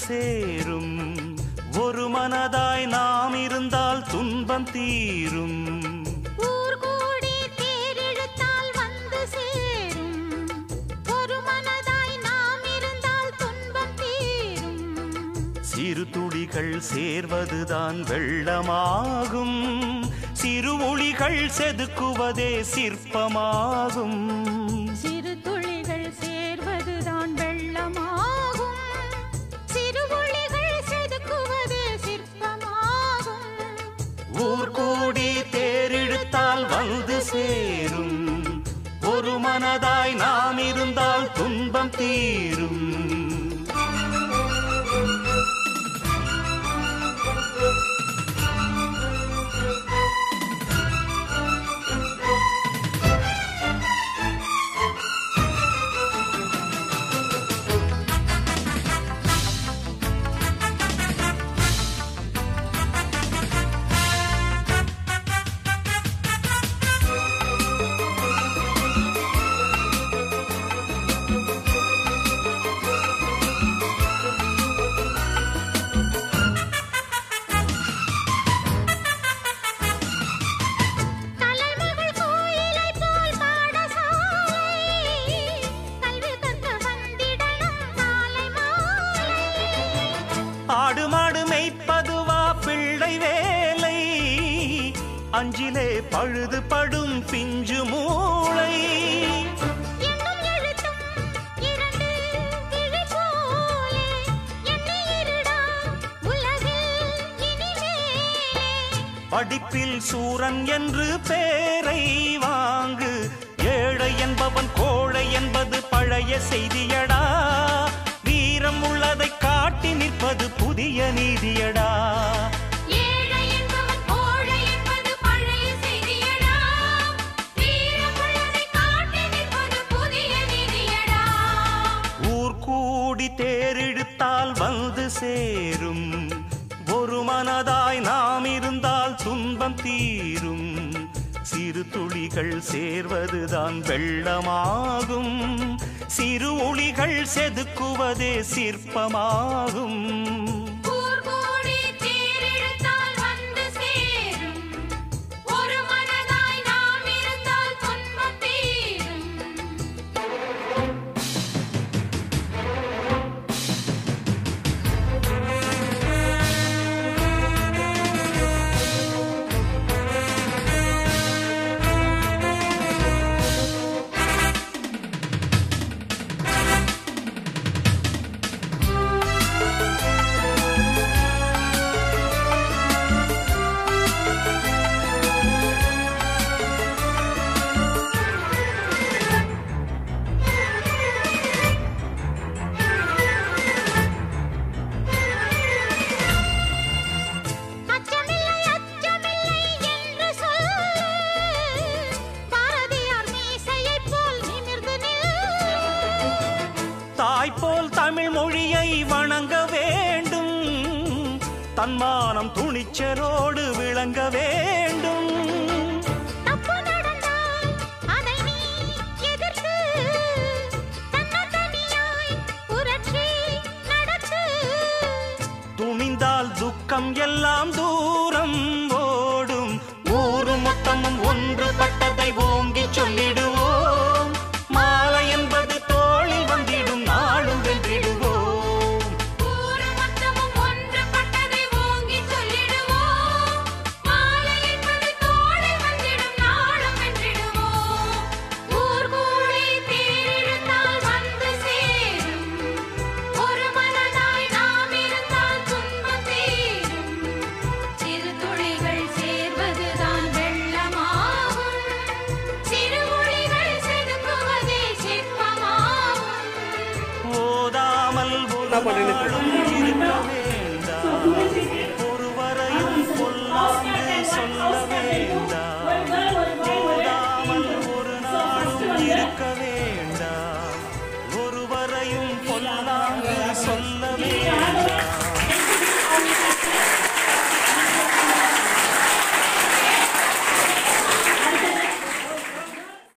சேரும். ஒரு மனதாய் நாம் இருந்தால் துன்பம் தீரும். ஊர் கூடி தேரெழுத்தால் வந்து சேரும். ஒரு மனதாய் நாம் இருந்தால் துன்பம் தீரும். சிறு துளிகள் சேர்வதுதான் வெள்ளமாகும். சிறு ஒளிகள் செதுக்குவதே சிற்பமாகும். சிறு துளிகள் சேர்வதுதான் வெள்ளமாகும். சிறு ஒளிகள் செதுக்குவதே சிற்பமாகும். ஊர் கூடி தேரிழுத்தால் வந்து சேரும். ஒரு மனதாய் நாம் இருந்தால் துன்பம் தீரும். ஆடு மாடு மேய்ப்பதுவா பிள்ளை வேலை? அஞ்சிலே பழுது படும் பிஞ்சு மூளை. படிப்பில் சூரன் என்று பேரை வாங்கு. ஏழை என்பவன் கோழை என்பது பழைய செய்தியடா. வீரம் உள்ளதை காட்டி நிற்பது புதிய நீதியடா. ஊர் கூடி தேரிழுத்தால் வந்து சேரும். ஒரு மனதாய் நாம் இருந்தால் துன்பம் தீரும். சிறு துளிகள் சேர்வதுதான் வெள்ளமாகும். சிறு ஒளிகள் செதுக்குவதே சிற்பமாகும். தாய்போல் தமிழ் மொழியை வணங்க வேண்டும். தன்மானம் துணிச்சலோடு விளங்க வேண்டும். துணிந்தால் துக்கம் எல்லாம் தூரம் ஓடும். ஊரு மொத்தமும் ஒன்றுபட்டதை ஓங்கி சொல்லிடுவோம். மாலை என்பது தோளில் வந்திடும் நாளும் வென்றிடுவோம். ஒருவரையும் கொல்லாது சொல்ல வேண்டாம். போதாமல் ஒரு நாளும் இருக்க வேண்டாம். ஒருவரையும் கொல்லாது சொல்ல